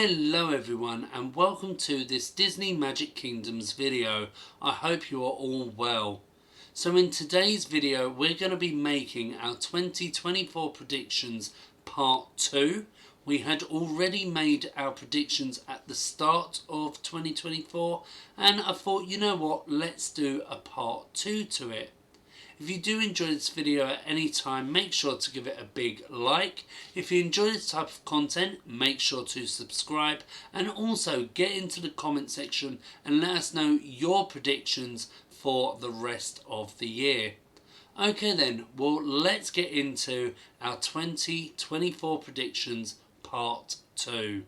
Hello everyone and welcome to this Disney Magic Kingdoms video. I hope you are all well. So in today's video we're going to be making our 2024 predictions part 2. We had already made our predictions at the start of 2024 and I thought, you know what, let's do a part 2 to it. If you do enjoy this video at any time, make sure to give it a big like. If you enjoy this type of content, make sure to subscribe and also get into the comment section and let us know your predictions for the rest of the year. Okay then, well let's get into our 2024 predictions part 2.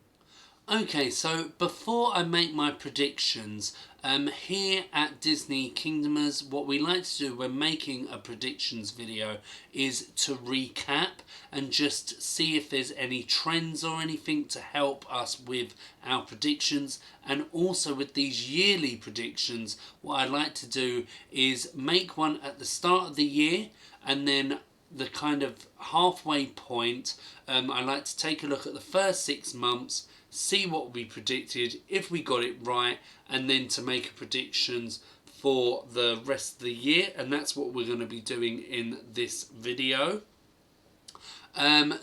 Okay, so before I make my predictions, here at Disney Kingdomers, what we like to do when making a predictions video is to recap and just see if there's any trends or anything to help us with our predictions. And also with these yearly predictions, what I like to do is make one at the start of the year and then the kind of halfway point. I like to take a look at the first 6 months, see what we predicted, if we got it right, and then to make predictions for the rest of the year, and that's what we're going to be doing in this video.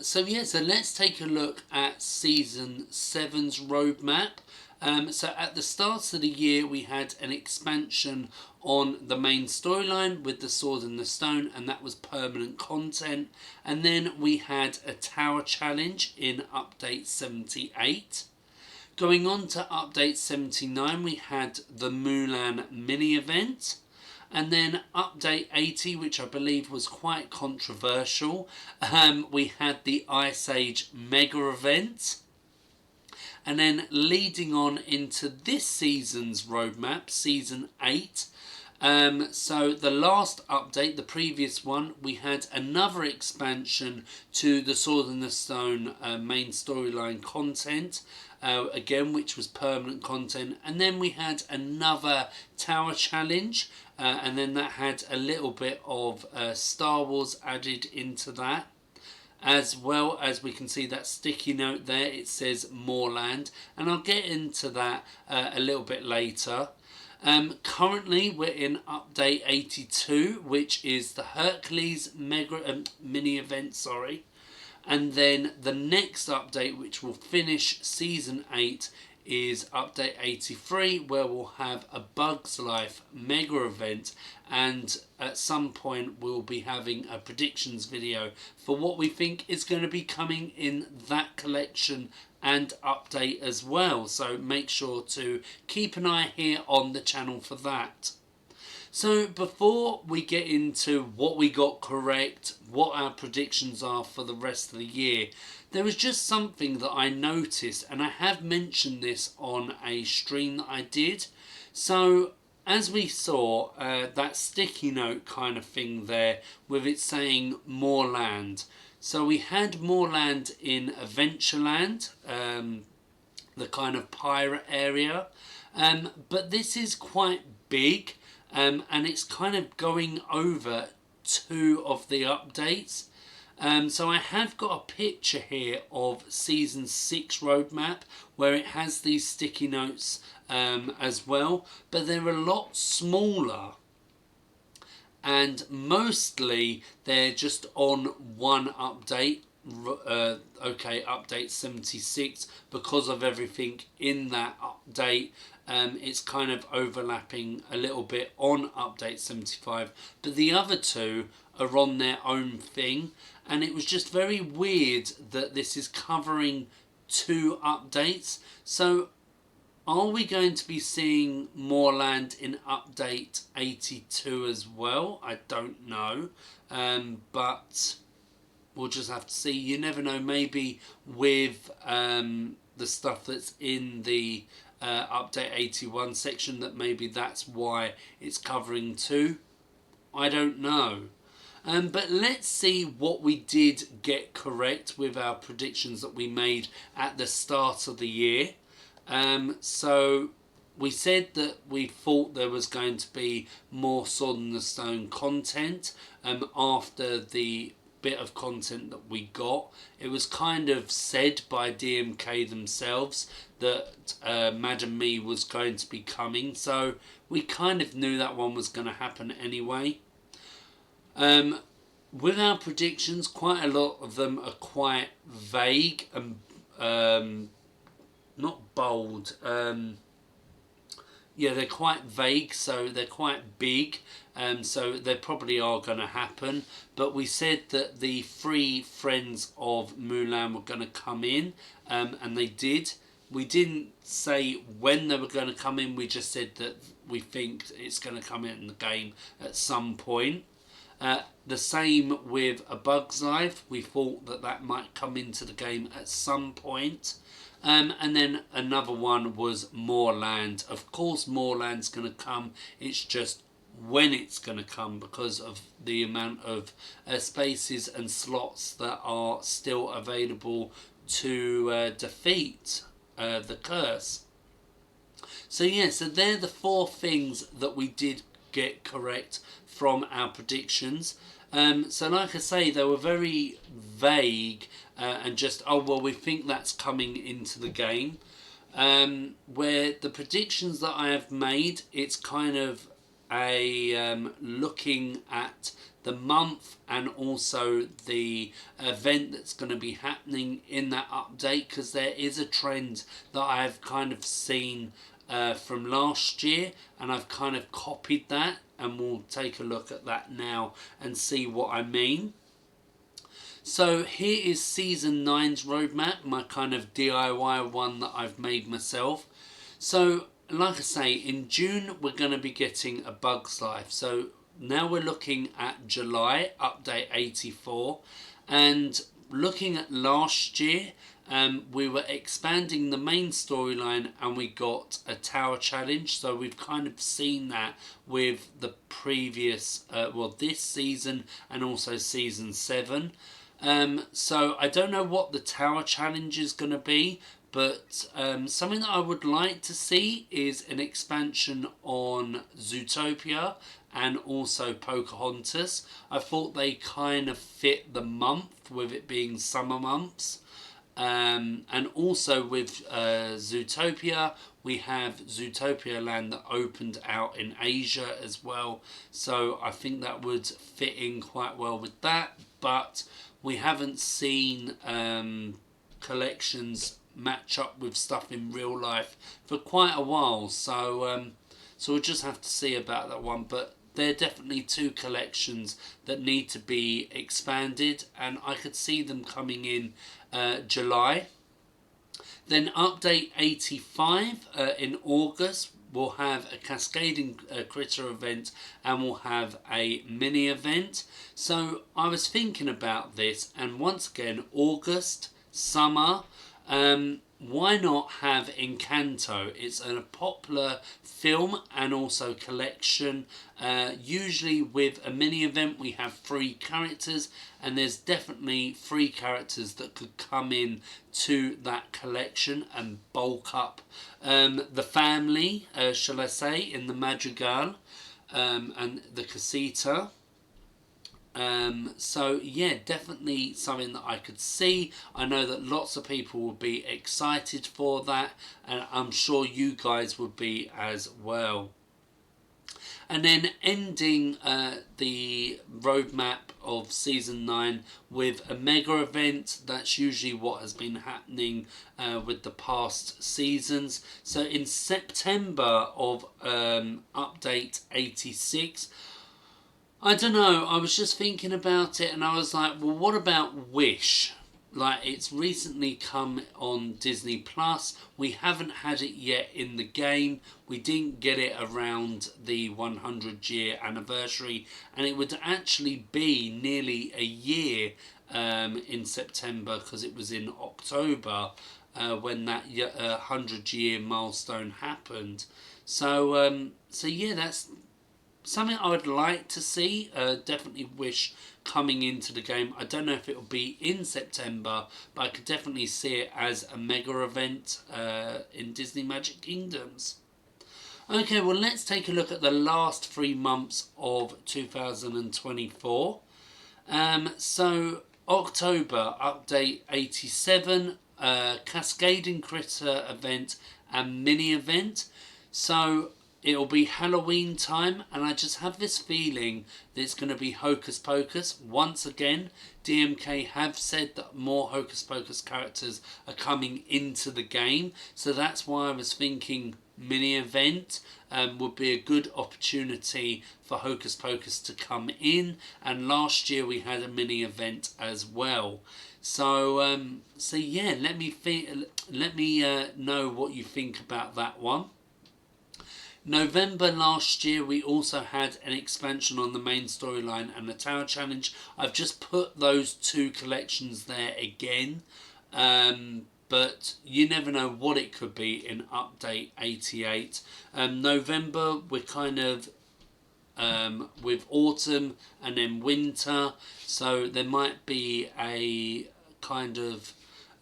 So let's take a look at season 7's roadmap. So at the start of the year we had an expansion on the main storyline with the Sword and the Stone, and that was permanent content. And then we had a tower challenge in update 78. Going on to update 79 we had the Mulan mini event. And then update 80, which I believe was quite controversial, we had the Ice Age mega event. And then leading on into this season's roadmap, season 8. So the last update, the previous one, we had another expansion to the Sword and the Stone main storyline content. Again, which was permanent content. And then we had another tower challenge. And then that had a little bit of Star Wars added into that. As well as we can see that sticky note there, it says More Land, and I'll get into that a little bit later. Currently we're in update 82, which is the Hercules mega mini event, and then the next update, which will finish season 8, is update 83, where we'll have a Bugs Life mega event, and at some point we'll be having a predictions video for what we think is going to be coming in that collection and update as well, so make sure to keep an eye here on the channel for that. So before we get into what we got correct, what our predictions are for the rest of the year, there was just something that I noticed, and I have mentioned this on a stream that I did. So as we saw, that sticky note kind of thing there with it saying More Land. So we had More Land in Adventureland, the kind of pirate area, but this is quite big. And it's kind of going over 2 of the updates. So I have got a picture here of season 6 roadmap where it has these sticky notes as well, but they're a lot smaller, and mostly they're just on one update. Update 76, because of everything in that update. It's kind of overlapping a little bit on update 75, but the other 2 are on their own thing, and it was just very weird that this is covering 2 updates. So are we going to be seeing More Land in update 82 as well? I don't know, but we'll just have to see. You never know, maybe with the stuff that's in the update 81 section, that maybe that's why it's covering 2. I don't know. But let's see what we did get correct with our predictions that we made at the start of the year. So we said that we thought there was going to be more Sword and the Stone content after the bit of content that we got. It was kind of said by DMK themselves that Madam Me was going to be coming, so we kind of knew that one was going to happen anyway. With our predictions, quite a lot of them are quite vague and not bold. Yeah, they're quite vague, so they're quite big, so they probably are going to happen. But we said that the 3 friends of Mulan were going to come in, and they did. We didn't say when they were going to come in, we just said that we think it's going to come in the game at some point. The same with A Bug's Life. We thought that that might come into the game at some point. And then another one was Moorland. Of course Moorland's going to come. It's just when it's going to come because of the amount of spaces and slots that are still available to defeat the curse. So yeah, so they're the 4 things that we did get correct from our predictions. So like I say, they were very vague and just, oh well, we think that's coming into the game. Where the predictions that I have made, it's kind of a looking at the month and also the event that's going to be happening in that update, because there is a trend that I've kind of seen from last year, and I've kind of copied that, and we'll take a look at that now and see what I mean. So here is Season 9's roadmap, my kind of DIY one that I've made myself. So like I say, in June we're going to be getting A Bug's Life. So now we're looking at July, update 84, and looking at last year, we were expanding the main storyline and we got a tower challenge. So we've kind of seen that with the previous, this season and also season 7. So I don't know what the tower challenge is going to be, but something that I would like to see is an expansion on Zootopia and also Pocahontas. I thought they kind of fit the month with it being summer months. And also with Zootopia, we have Zootopia Land that opened out in Asia as well. So I think that would fit in quite well with that. But we haven't seen collections match up with stuff in real life for quite a while. So we'll just have to see about that one. But they're definitely 2 collections that need to be expanded, and I could see them coming in July. Then update 85 in August, we'll have a Cascading Critter event and we'll have a mini event. So I was thinking about this, and once again, August, summer, why not have Encanto? It's a popular film and also collection. Usually with a mini event we have 3 characters, and there's definitely 3 characters that could come in to that collection and bulk up the family, shall I say, in the Madrigal and the Casita. So yeah, definitely something that I could see. I know that lots of people will be excited for that, and I'm sure you guys would be as well. And then ending the roadmap of Season 9 with a mega event. That's usually what has been happening with the past seasons. So in September of update 86, I don't know, I was just thinking about it and I was like, well, what about Wish? Like, it's recently come on Disney Plus. We haven't had it yet in the game. We didn't get it around the 100-year anniversary, and it would actually be nearly a year in September, because it was in October when that 100-year milestone happened. So yeah, that's something I would like to see. Definitely Wish coming into the game. I don't know if it will be in September, but I could definitely see it as a mega event in Disney Magic Kingdoms. Okay, well, let's take a look at the last 3 months of 2024. So October update 87, Cascading Critter event and mini event. So it'll be Halloween time, and I just have this feeling that it's going to be Hocus Pocus. Once again, DMK have said that more Hocus Pocus characters are coming into the game, so that's why I was thinking mini event would be a good opportunity for Hocus Pocus to come in, and last year we had a mini event as well. So so yeah, let me know what you think about that one. November last year we also had an expansion on the main storyline and the Tower Challenge. I've just put those two collections there again, but you never know what it could be in update 88. November we're kind of with autumn and then winter, so there might be a kind of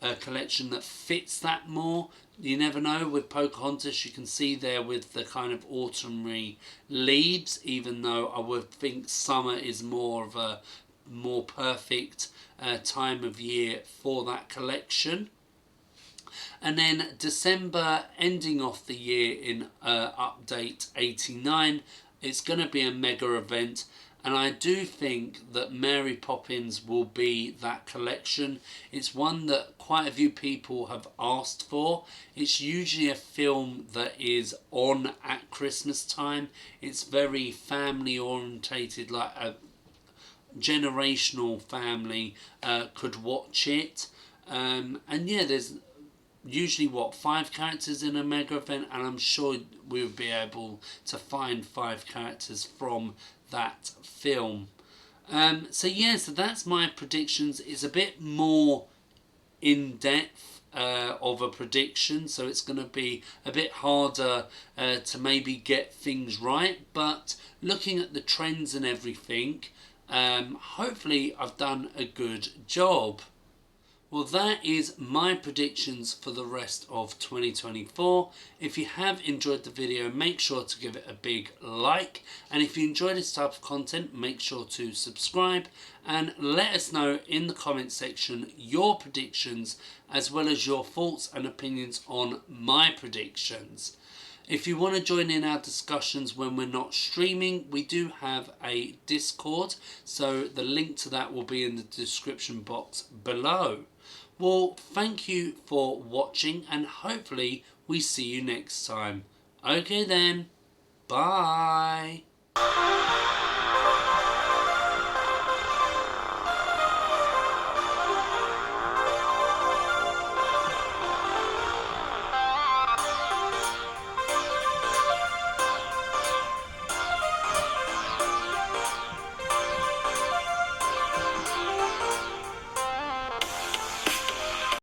a collection that fits that more. You never know. With Pocahontas, you can see there with the kind of autumny leaves, even though I would think summer is more of a more perfect time of year for that collection. And then December, ending off the year in update 89, it's going to be a mega event, and I do think that Mary Poppins will be that collection. It's one that quite a few people have asked for. It's usually a film that is on at Christmas time. It's very family orientated, like a generational family could watch it. And yeah, there's usually 5 characters in a mega event, and I'm sure we would be able to find 5 characters from that film. So yeah, so that's my predictions. It's a bit more in depth of a prediction, so it's going to be a bit harder to maybe get things right, but looking at the trends and everything, hopefully I've done a good job. Well, that is my predictions for the rest of 2024. If you have enjoyed the video, make sure to give it a big like. And if you enjoy this type of content, make sure to subscribe. And let us know in the comment section your predictions, as well as your thoughts and opinions on my predictions. If you want to join in our discussions when we're not streaming, we do have a Discord. So the link to that will be in the description box below. Well, thank you for watching, and hopefully we see you next time. Okay then, bye.